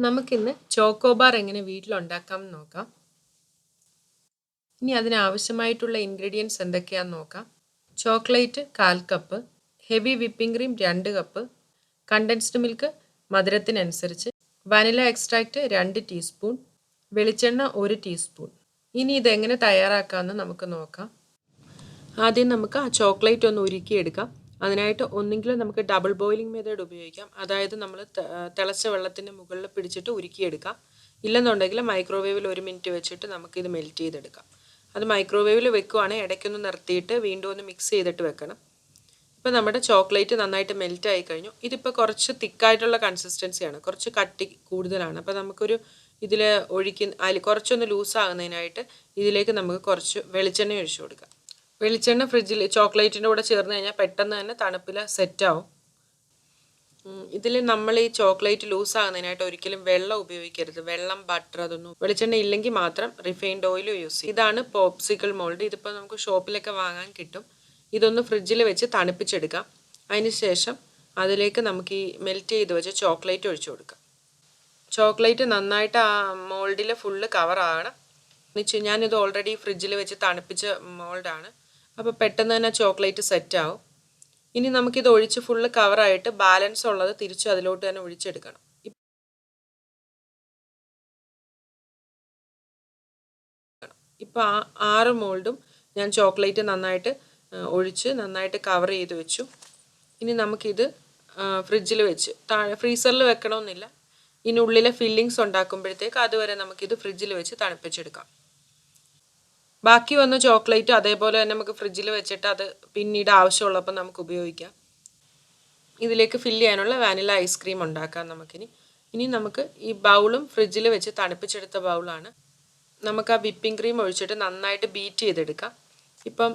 നമുക്കിന്ന് ചോക്കോബാർ എങ്ങനെ വീട്ടിലുണ്ടാക്കാം എന്ന് നോക്കാം. ഇനി അതിനാവശ്യമായിട്ടുള്ള ഇൻഗ്രീഡിയൻസ് എന്തൊക്കെയാണെന്ന് നോക്കാം. Chocolate 1/4 cup, heavy whipping cream 2 cup, condensed milk മധുരത്തിനനുസരിച്ച്, വനില എക്സ്ട്രാക്റ്റ് 2 ടീസ്പൂൺ, വെളിച്ചെണ്ണ 1 ടീസ്പൂൺ. ഇനി ഇതെങ്ങനെ തയ്യാറാക്കാമെന്ന് നമുക്ക് നോക്കാം. ആദ്യം നമുക്ക് ആ ചോക്ലേറ്റ് ഒന്ന് ഉരുക്കിയെടുക്കാം. അതിനായിട്ട് ഒന്നെങ്കിലും നമുക്ക് ഡബിൾ ബോയിലിംഗ് മെത്തേഡ് ഉപയോഗിക്കാം. അതായത് നമ്മൾ തിളച്ച വെള്ളത്തിൻ്റെ മുകളിൽ പിടിച്ചിട്ട് ഉരുക്കിയെടുക്കാം. ഇല്ലെന്നുണ്ടെങ്കിൽ മൈക്രോവേവിൽ 1 മിനിറ്റ് വെച്ചിട്ട് നമുക്കിത് മെൽറ്റ് ചെയ്തെടുക്കാം. അത് മൈക്രോവേവിൽ വെക്കുവാണെങ്കിൽ ഇടയ്ക്കൊന്ന് നിർത്തിയിട്ട് വീണ്ടും ഒന്ന് മിക്സ് ചെയ്തിട്ട് വെക്കണം. ഇപ്പോൾ നമ്മുടെ ചോക്ലേറ്റ് നന്നായിട്ട് മെൽറ്റ് ആയി കഴിഞ്ഞു. ഇതിപ്പോൾ കുറച്ച് തിക്കായിട്ടുള്ള കൺസിസ്റ്റൻസിയാണ്, കുറച്ച് കട്ടി കൂടുതലാണ്. അപ്പോൾ നമുക്കൊരു ഇതിൽ കുറച്ചൊന്ന് ലൂസാകുന്നതിനായിട്ട് ഇതിലേക്ക് നമുക്ക് കുറച്ച് വെളിച്ചെണ്ണ ഒഴിച്ചു കൊടുക്കാം. വെളിച്ചെണ്ണ ഫ്രിഡ്ജിൽ ചോക്ലേറ്റിൻ്റെ കൂടെ ചേർന്ന് കഴിഞ്ഞാൽ പെട്ടെന്ന് തന്നെ തണുപ്പിൽ സെറ്റാവും. ഇതിൽ നമ്മൾ ഈ ചോക്ലേറ്റ് ലൂസാകുന്നതിനായിട്ട് ഒരിക്കലും വെള്ളം ഉപയോഗിക്കരുത്. വെള്ളം, ബട്ടർ അതൊന്നും. വെളിച്ചെണ്ണ ഇല്ലെങ്കിൽ മാത്രം റിഫൈൻഡ് ഓയിൽ യൂസ് ചെയ്യും. ഇതാണ് പോപ്സിക്കിൾ മോൾഡ്. ഇതിപ്പോൾ നമുക്ക് ഷോപ്പിലൊക്കെ വാങ്ങാൻ കിട്ടും. ഇതൊന്ന് ഫ്രിഡ്ജിൽ വെച്ച് തണുപ്പിച്ചെടുക്കാം. അതിന് ശേഷം അതിലേക്ക് നമുക്ക് ഈ മെൽറ്റ് ചെയ്ത് വെച്ച് ചോക്ലേറ്റ് ഒഴിച്ചു കൊടുക്കാം. ചോക്ലേറ്റ് നന്നായിട്ട് ആ മോൾഡിൽ ഫുള്ള് കവറാകണം. ഞാനിത് ഓൾറെഡി ഫ്രിഡ്ജിൽ വെച്ച് തണുപ്പിച്ച മോൾഡാണ്. അപ്പോൾ പെട്ടെന്ന് തന്നെ ചോക്ലേറ്റ് സെറ്റാവും. ഇനി നമുക്കിത് ഒഴിച്ച് ഫുള്ള് കവറായിട്ട് ബാലൻസ് ഉള്ളത് തിരിച്ച് അതിലോട്ട് തന്നെ ഒഴിച്ചെടുക്കണം. ഇപ്പോൾ 6 മോൾഡും ഞാൻ ചോക്ലേറ്റ് നന്നായിട്ട് ഒഴിച്ച് നന്നായിട്ട് കവർ ചെയ്ത് വെച്ചു. ഇനി നമുക്കിത് ഫ്രിഡ്ജിൽ വെച്ച് ഫ്രീസറിൽ വെക്കണമെന്നില്ല. ഇതിനുള്ളിലെ ഫില്ലിങ്സ് ഉണ്ടാക്കുമ്പോഴത്തേക്ക് അതുവരെ നമുക്കിത് ഫ്രിഡ്ജിൽ വെച്ച് തണുപ്പിച്ചെടുക്കാം. ബാക്കി വന്ന ചോക്ലേറ്റ് അതേപോലെ തന്നെ നമുക്ക് ഫ്രിഡ്ജിൽ വെച്ചിട്ട് അത് പിന്നീട് ആവശ്യമുള്ളപ്പോൾ നമുക്ക് ഉപയോഗിക്കാം. ഇതിലേക്ക് ഫില്ല് ചെയ്യാനുള്ള വാനില ഐസ്ക്രീം ഉണ്ടാക്കാം നമുക്കിനി. നമുക്ക് ഈ ബൗളും ഫ്രിഡ്ജിൽ വെച്ച് തണുപ്പിച്ചെടുത്ത ബൗളാണ്. നമുക്ക് ആ വിപ്പിംഗ് ക്രീം ഒഴിച്ചിട്ട് നന്നായിട്ട് ബീറ്റ് ചെയ്തെടുക്കാം. ഇപ്പം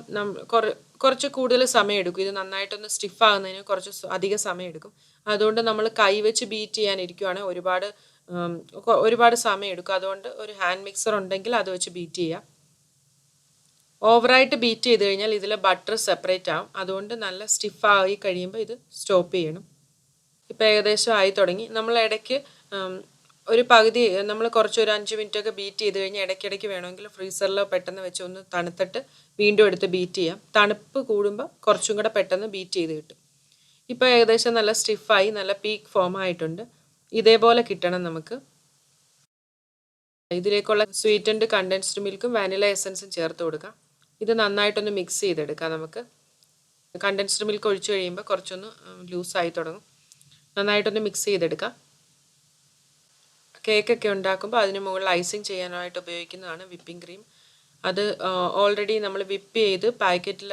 കുറച്ച് കൂടുതൽ സമയം എടുക്കും. ഇത് നന്നായിട്ടൊന്ന് സ്റ്റിഫ് ആകുന്നതിന് കുറച്ച് അധികം സമയം എടുക്കും. അതുകൊണ്ട് നമ്മൾ കൈ വെച്ച് ബീറ്റ് ചെയ്യാനിരിക്കുവാണെങ്കിൽ ഒരുപാട് സമയം എടുക്കും. അതുകൊണ്ട് ഒരു ഹാൻഡ് മിക്സർ ഉണ്ടെങ്കിൽ അത് വെച്ച് ബീറ്റ് ചെയ്യാം. ഓവറായിട്ട് ബീറ്റ് ചെയ്ത് കഴിഞ്ഞാൽ ഇതിലെ ബട്ടർ സെപ്പറേറ്റ് ആവും. അതുകൊണ്ട് നല്ല സ്റ്റിഫായി കഴിയുമ്പോൾ ഇത് സ്റ്റോപ്പ് ചെയ്യണം. ഇപ്പോൾ ഏകദേശം ആയി തുടങ്ങി. നമ്മൾ ഇടയ്ക്ക് ഒരു പകുതി നമ്മൾ ഒരു 5 മിനിറ്റൊക്കെ ബീറ്റ് ചെയ്ത് കഴിഞ്ഞാൽ ഇടയ്ക്കിടയ്ക്ക് വേണമെങ്കിൽ ഫ്രീസറിലോ പെട്ടെന്ന് വെച്ച് ഒന്ന് തണുത്തിട്ട് വീണ്ടും എടുത്ത് ബീറ്റ് ചെയ്യാം. തണുപ്പ് കൂടുമ്പോൾ കുറച്ചും കൂടെ പെട്ടെന്ന് ബീറ്റ് ചെയ്ത് കിട്ടും. ഇപ്പോൾ ഏകദേശം നല്ല സ്റ്റിഫായി നല്ല പീക്ക് ഫോം ആയിട്ടുണ്ട്. ഇതേപോലെ കിട്ടണം നമുക്ക്. ഇതിലേക്കുള്ള സ്വീറ്റൻഡ് കണ്ടൻസ്ഡ് മിൽക്കും വാനില എസൻസും ചേർത്ത് കൊടുക്കാം. ഇത് നന്നായിട്ടൊന്ന് മിക്സ് ചെയ്തെടുക്കാം. നമുക്ക് കണ്ടൻസ്ഡ് മിൽക്ക് ഒഴിച്ച് കഴിയുമ്പോൾ കുറച്ചൊന്ന് ലൂസായി തുടങ്ങും. നന്നായിട്ടൊന്ന് മിക്സ് ചെയ്തെടുക്കാം. കേക്കൊക്കെ ഉണ്ടാക്കുമ്പോൾ അതിന് മുകളിൽ ഐസിങ് ചെയ്യാനായിട്ട് ഉപയോഗിക്കുന്നതാണ് വിപ്പിംഗ് ക്രീം. അത് ഓൾറെഡി നമ്മൾ വിപ്പ് ചെയ്ത് പാക്കറ്റിൽ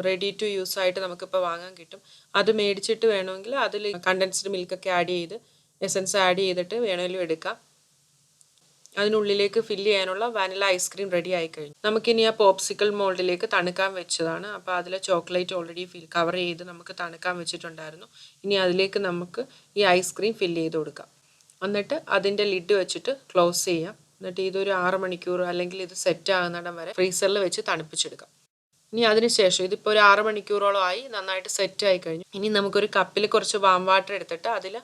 റെഡി ടു യൂസ് ആയിട്ട് നമുക്കിപ്പോൾ വാങ്ങാൻ കിട്ടും. അത് മേടിച്ചിട്ട് വേണമെങ്കിൽ അതിൽ കണ്ടൻസ്ഡ് മിൽക്കൊക്കെ ആഡ് ചെയ്ത് എസൻസ് ആഡ് ചെയ്തിട്ട് വേണമെങ്കിലും എടുക്കാം. അതിനുള്ളിലേക്ക് ഫില്ല് ചെയ്യാനുള്ള വാനില ഐസ്ക്രീം റെഡി ആയി കഴിഞ്ഞു. നമുക്കിനി ആ പോപ്സിക്കിൾ മോൾഡിലേക്ക് തണുക്കാൻ വെച്ചതാണ്. അപ്പോൾ അതിൽ ചോക്ലേറ്റ് ഓൾറെഡി കവർ ചെയ്ത് നമുക്ക് തണുക്കാൻ വെച്ചിട്ടുണ്ടായിരുന്നു. ഇനി അതിലേക്ക് നമുക്ക് ഈ ഐസ്ക്രീം ഫില്ല് ചെയ്ത് കൊടുക്കാം. എന്നിട്ട് അതിൻ്റെ ലിഡ് വെച്ചിട്ട് ക്ലോസ് ചെയ്യാം. എന്നിട്ട് ഇതൊരു 6 മണിക്കൂർ അല്ലെങ്കിൽ ഇത് സെറ്റ് ആകുന്നിടം വരെ ഫ്രീസറിൽ വെച്ച് തണുപ്പിച്ചെടുക്കാം. ഇനി അതിനുശേഷം ഇതിപ്പോൾ ഒരു 6 മണിക്കൂറോളം ആയി, നന്നായിട്ട് സെറ്റ് ആയി കഴിഞ്ഞു. ഇനി നമുക്കൊരു കപ്പിൽ കുറച്ച് വാം വാട്ടർ എടുത്തിട്ട് അതിൽ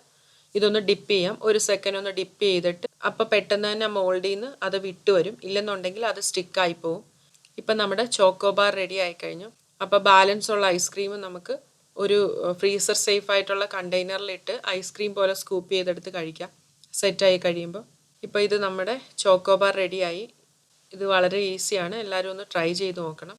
ഇതൊന്ന് ഡിപ്പ് ചെയ്യാം. 1 സെക്കൻഡ് ഒന്ന് ഡിപ്പ് ചെയ്തിട്ട് അപ്പോൾ പെട്ടെന്ന് തന്നെ മോൾഡിൽ നിന്ന് അത് വിട്ട് വരും. ഇല്ലെന്നുണ്ടെങ്കിൽ അത് സ്റ്റിക്കായി പോവും. ഇപ്പം നമ്മുടെ ചോക്കോബാർ റെഡി ആയി കഴിഞ്ഞു. അപ്പോൾ ബാലൻസ് ഉള്ള ഐസ്ക്രീം നമുക്ക് ഒരു ഫ്രീസർ സേഫ് ആയിട്ടുള്ള കണ്ടെയ്നറിലിട്ട് ഐസ്ക്രീം പോലെ സ്കൂപ്പ് ചെയ്തെടുത്ത് കഴിക്കാം സെറ്റായി കഴിയുമ്പോൾ. ഇപ്പോൾ ഇത് നമ്മുടെ ചോക്കോബാർ റെഡിയായി. ഇത് വളരെ ഈസിയാണ്. എല്ലാവരും ഒന്ന് ട്രൈ ചെയ്ത് നോക്കണം.